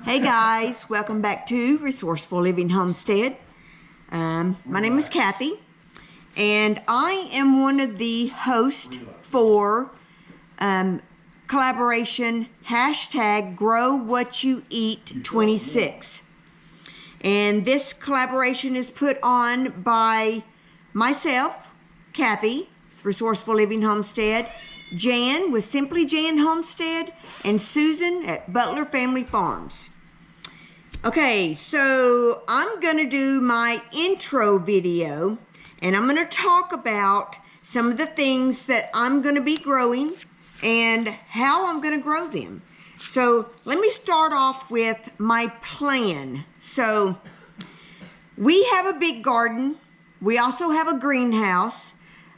Hey guys, welcome back to Resourceful Living Homestead. My name is Kathy, and I am one of the hosts for collaboration hashtag Grow What You Eat 26. And this collaboration is put on by myself, Kathy, Resourceful Living Homestead, Jan with Simply Jan Homestead, and Susan at Butler Family Farms. Okay, so I'm going to do my intro video, and I'm going to talk about some of the things that I'm going to be growing and how I'm going to grow them. So let me start off with my plan. So we have a big garden. We also have a greenhouse.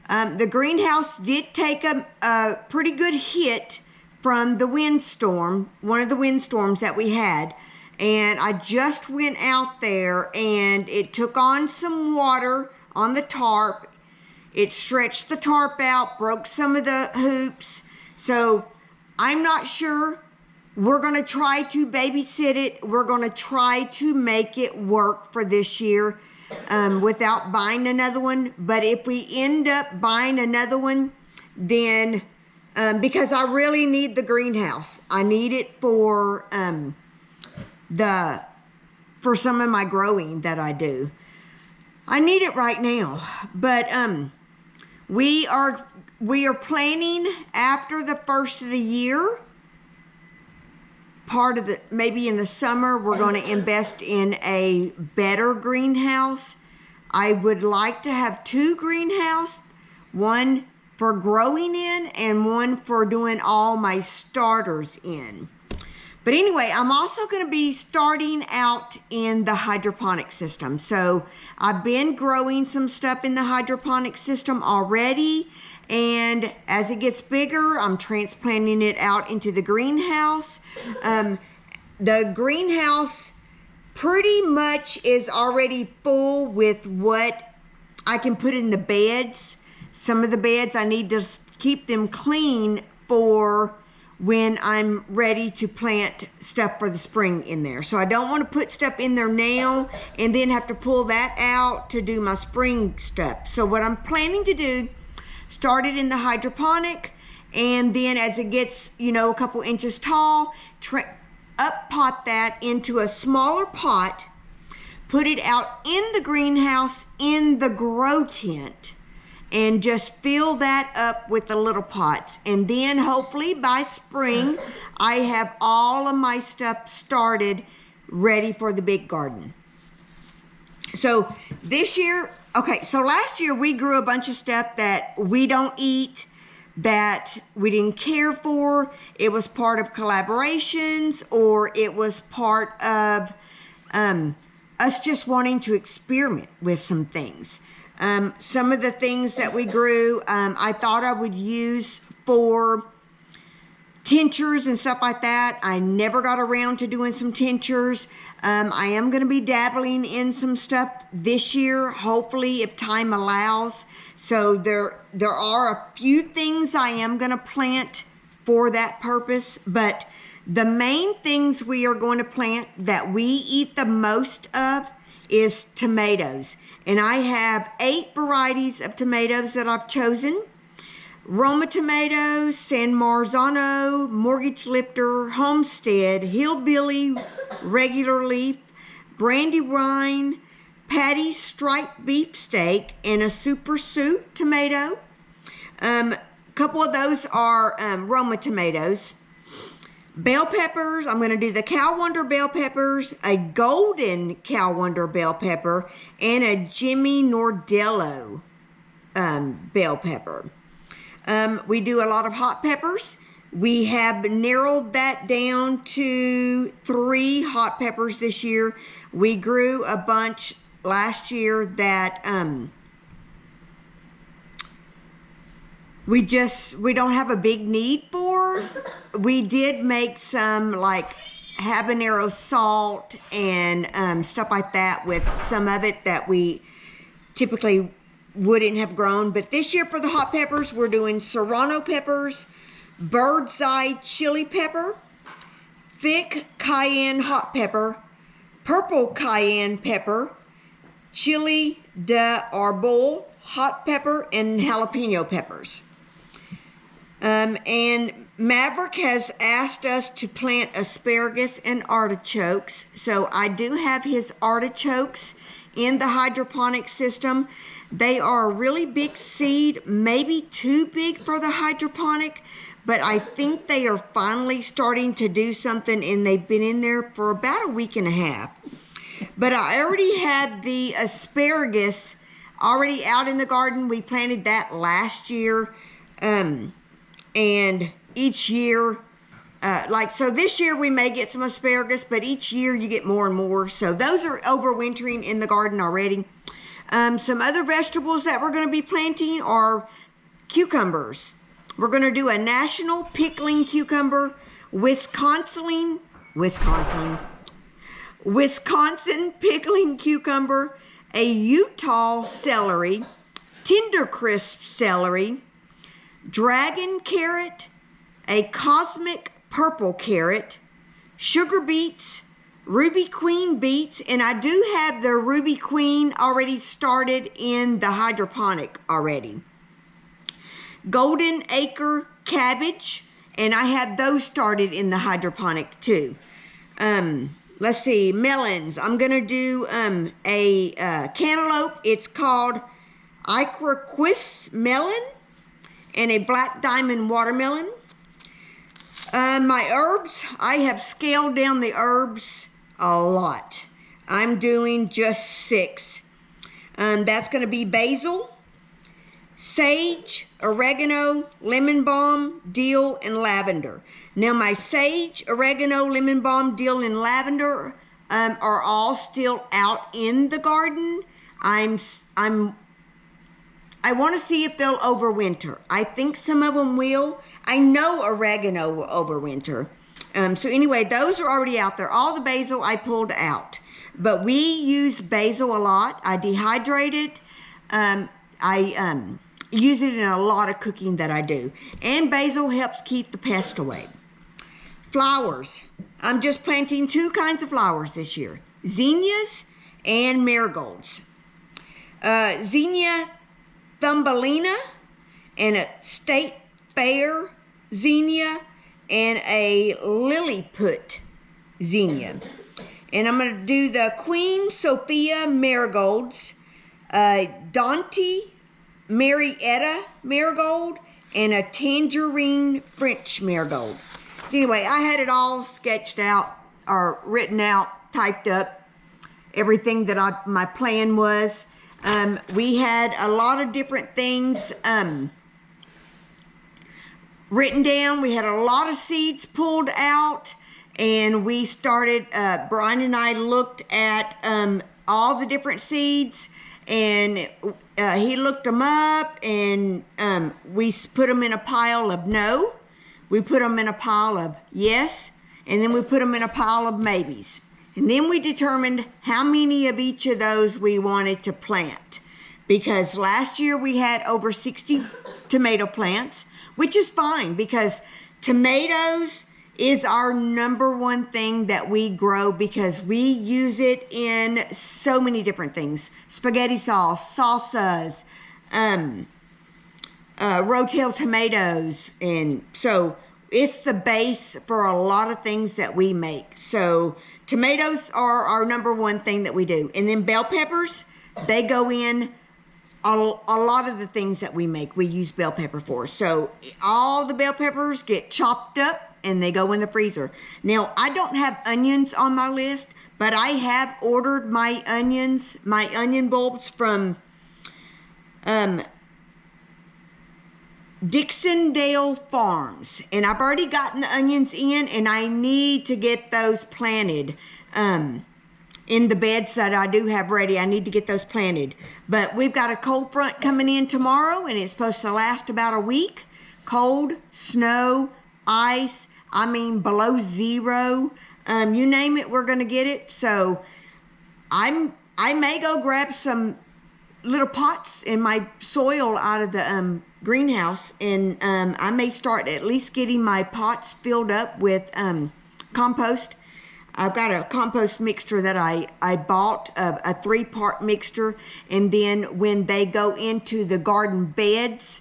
The greenhouse did take a pretty good hit from the windstorm, one of the windstorms that we had. And I just went out there and it took on some water on the tarp. It stretched the tarp out, broke some of the hoops. So I'm not sure. We're going to try to babysit it. We're going to try to make it work for this year without buying another one. But if we end up buying another one, then because I really need the greenhouse. I need it for some of my growing that I do. I need it right now. But we are planning after the first of the year. Maybe in the summer, we're going to invest in a better greenhouse. I would like to have two greenhouses, one for growing in and one for doing all my starters in. But anyway, I'm also going to be starting out in the hydroponic system. So I've been growing some stuff in the hydroponic system already. And as it gets bigger, I'm transplanting it out into the greenhouse. The greenhouse pretty much is already full with what I can put in the beds. Some of the beds I need to keep them clean for when I'm ready to plant stuff for the spring in there. So I don't want to put stuff in there now and then have to pull that out to do my spring stuff. So what I'm planning to do, start it in the hydroponic, and then as it gets, a couple inches tall, up pot that into a smaller pot, put it out in the greenhouse in the grow tent, and just fill that up with the little pots. And then hopefully by spring, I have all of my stuff started ready for the big garden. So this year, so last year we grew a bunch of stuff that we don't eat, that we didn't care for. It was part of collaborations, or it was part of us just wanting to experiment with some things. Some of the things that we grew, I thought I would use for tinctures and stuff like that. I never got around to doing some tinctures. I am going to be dabbling in some stuff this year, hopefully, if time allows. So there are a few things I am going to plant for that purpose, but the main things we are going to plant that we eat the most of is tomatoes. And I have 8 varieties of tomatoes that I've chosen. Roma tomatoes, San Marzano, Mortgage Lifter, Homestead, Hillbilly, Regular Leaf, Brandywine, Patty Striped Beefsteak, and a Super Soup tomato. A couple of those are Roma tomatoes. Bell peppers, I'm going to do the Cow Wonder bell peppers, a golden Cow Wonder bell pepper, and a Jimmy Nordello bell pepper. We do a lot of hot peppers. We have narrowed that down to 3 hot peppers this year. We grew a bunch last year that we don't have a big need for. We did make some like habanero salt and stuff like that with some of it that we typically wouldn't have grown. But this year for the hot peppers, we're doing serrano peppers, bird's eye chili pepper, thick cayenne hot pepper, purple cayenne pepper, chili d'arbol hot pepper, and jalapeno peppers. And Maverick has asked us to plant asparagus and artichokes. So I do have his artichokes in the hydroponic system. They are a really big seed, maybe too big for the hydroponic, but I think they are finally starting to do something, and they've been in there for about a week and a half. But I already had the asparagus already out in the garden. We planted that last year. And each year, so this year we may get some asparagus, but each year you get more and more. So those are overwintering in the garden already. Some other vegetables that we're going to be planting are cucumbers. We're going to do a national pickling cucumber, Wisconsin pickling cucumber, a Utah celery, tender crisp celery, dragon carrot, a cosmic purple carrot, sugar beets, ruby queen beets, and I do have the ruby queen already started in the hydroponic already. Golden acre cabbage, and I have those started in the hydroponic too. Let's see, melons. I'm gonna do a cantaloupe. It's called Iquerquis melon, and a black diamond watermelon. My herbs, I have scaled down the herbs a lot. I'm doing just 6. That's going to be basil, sage, oregano, lemon balm, dill, and lavender. Now my sage, oregano, lemon balm, dill, and lavender are all still out in the garden. I want to see if they'll overwinter. I think some of them will. I know oregano will overwinter. So anyway, those are already out there. All the basil I pulled out. But we use basil a lot. I dehydrate it. I use it in a lot of cooking that I do. And basil helps keep the pest away. Flowers. I'm just planting 2 kinds of flowers this year. Zinnias and marigolds. Zinnia Thumbelina, and a state fair zinnia, and a Lilliput zinnia. And I'm going to do the Queen Sophia marigolds, Dante Marietta marigold, and a tangerine French marigold. So anyway, I had it all sketched out, or written out, typed up, everything that my plan was. We had a lot of different things written down. We had a lot of seeds pulled out, and we started, Brian and I looked at all the different seeds, and he looked them up, and we put them in a pile of no, we put them in a pile of yes, and then we put them in a pile of maybes. And then we determined how many of each of those we wanted to plant. Because last year we had over 60 tomato plants, which is fine because tomatoes is our #1 thing that we grow because we use it in so many different things. Spaghetti sauce, salsas, rotel tomatoes. And so it's the base for a lot of things that we make. So tomatoes are our #1 thing that we do. And then bell peppers, they go in a lot of the things that we make. We use bell pepper for. So all the bell peppers get chopped up and they go in the freezer. Now, I don't have onions on my list, but I have ordered my onions, my onion bulbs from Dixondale Farms, and I've already gotten the onions in, and I need to get those planted in the beds that I do have ready. I need to get those planted, but we've got a cold front coming in tomorrow, and it's supposed to last about a week. Cold, snow, ice, I mean below 0, you name it, we're gonna get it. So I may go grab some little pots in my soil out of the greenhouse, and I may start at least getting my pots filled up with compost. I've got a compost mixture that I bought, a 3-part mixture, and then when they go into the garden beds,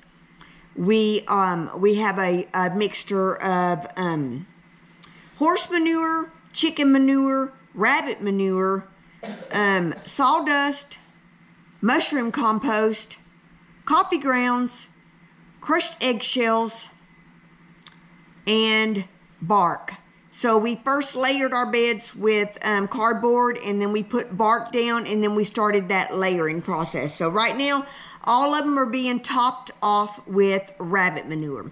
we have a mixture of horse manure, chicken manure, rabbit manure, sawdust, mushroom compost, coffee grounds, crushed eggshells, and bark. So we first layered our beds with cardboard, and then we put bark down, and then we started that layering process. So right now, all of them are being topped off with rabbit manure.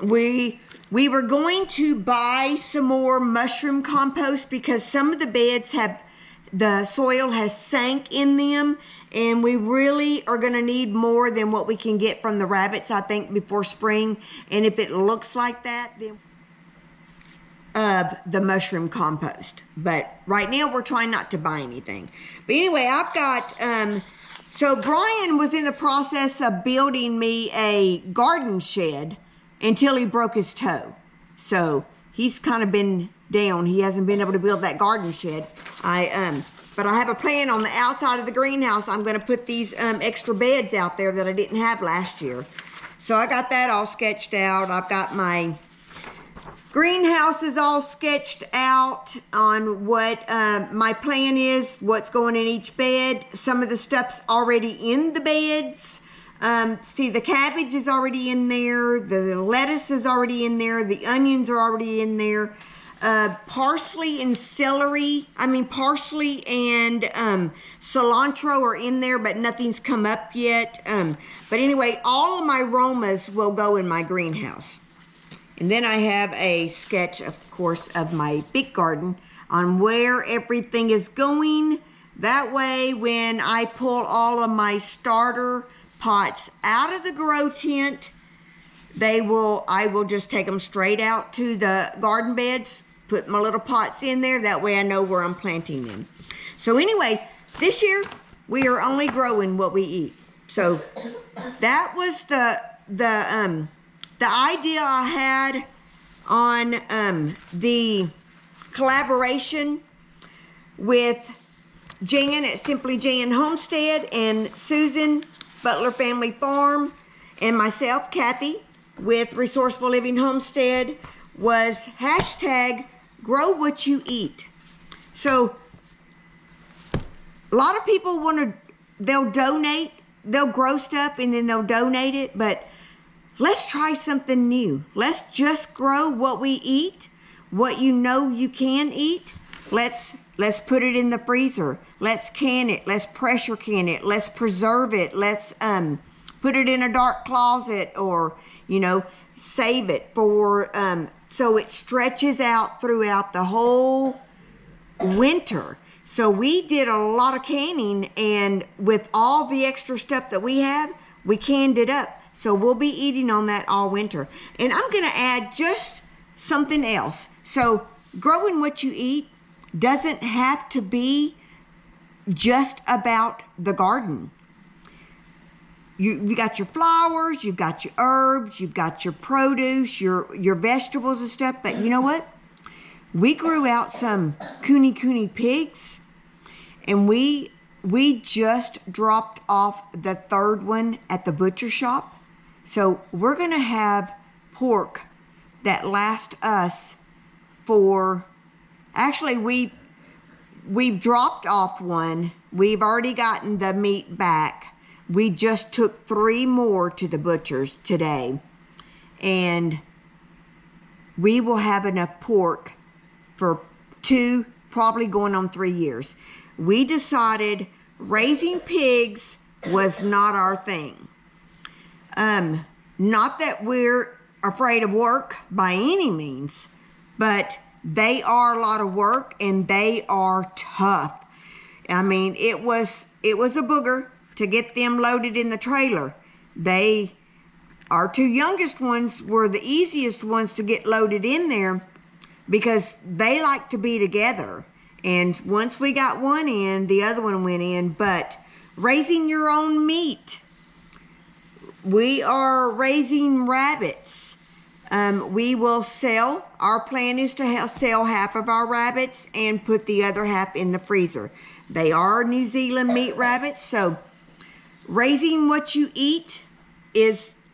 We were going to buy some more mushroom compost because some of the beds the soil has sank in them, and we really are going to need more than what we can get from the rabbits, I think, before spring. And if it looks like that, then of the mushroom compost. But right now we're trying not to buy anything. But anyway, I've got, so Brian was in the process of building me a garden shed until he broke his toe. So he's kind of been down. He hasn't been able to build that garden shed. But I have a plan on the outside of the greenhouse. I'm going to put these extra beds out there that I didn't have last year. So I got that all sketched out. I've got my greenhouse is all sketched out on what my plan is, what's going in each bed. Some of the stuff's already in the beds. See, the cabbage is already in there. The lettuce is already in there. The onions are already in there. Parsley and cilantro and cilantro are in there, but nothing's come up yet. But anyway, all of my aromas will go in my greenhouse. And then I have a sketch, of course, of my big garden on where everything is going. That way, when I pull all of my starter pots out of the grow tent, I will just take them straight out to the garden beds, put my little pots in there. That way I know where I'm planting them. So anyway, this year we are only growing what we eat. So that was the idea I had on the collaboration with Jan at Simply Jan Homestead and Susan Butler Family Farm and myself, Kathy, with Resourceful Living Homestead, was hashtag grow what you eat. So a lot of people they'll donate, they'll grow stuff and then they'll donate it, but let's try something new. Let's just grow what we eat, what you know you can eat. Let's put it in the freezer. Let's can it. Let's pressure can it. Let's preserve it. Let's put it in a dark closet, or save it for so it stretches out throughout the whole winter. So we did a lot of canning, and with all the extra stuff that we have, we canned it up. So we'll be eating on that all winter. And I'm going to add just something else. So growing what you eat doesn't have to be just about the garden. You got your flowers, you've got your herbs, you've got your produce, your vegetables and stuff. But you know what? We grew out some cooney pigs, and we just dropped off the third one at the butcher shop. So we're going to have pork that lasts us for, actually we've dropped off one. We've already gotten the meat back. We just took 3 more to the butcher's today. And we will have enough pork for 2, probably going on 3 years. We decided raising pigs was not our thing. Not that we're afraid of work by any means, but they are a lot of work and they are tough. I mean, it was a booger to get them loaded in the trailer. Our 2 youngest ones were the easiest ones to get loaded in there because they like to be together. And once we got one in, the other one went in. But raising your own meat, we are raising rabbits. We will sell. Our plan is to sell half of our rabbits and put the other half in the freezer. They are New Zealand meat rabbits, so raising what you eat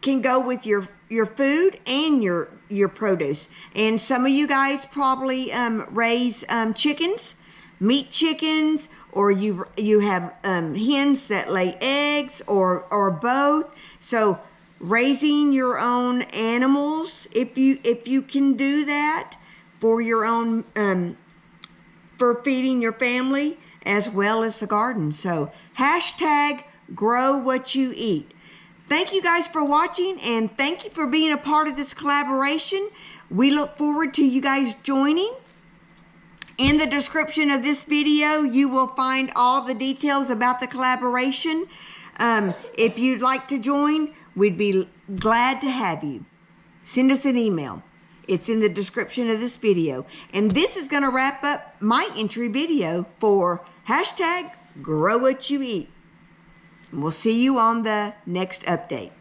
can go with your food and your produce. And some of you guys probably raise chickens, meat chickens, or you have hens that lay eggs, or both. So raising your own animals, if you can do that for your own for feeding your family as well as the garden. So hashtag grow what you eat. Thank you guys for watching, and thank you for being a part of this collaboration. We look forward to you guys joining. In the description of this video, you will find all the details about the collaboration. If you'd like to join, we'd be glad to have you. Send us an email. It's in the description of this video. And this is going to wrap up my entry video for hashtag grow what you eat. And we'll see you on the next update.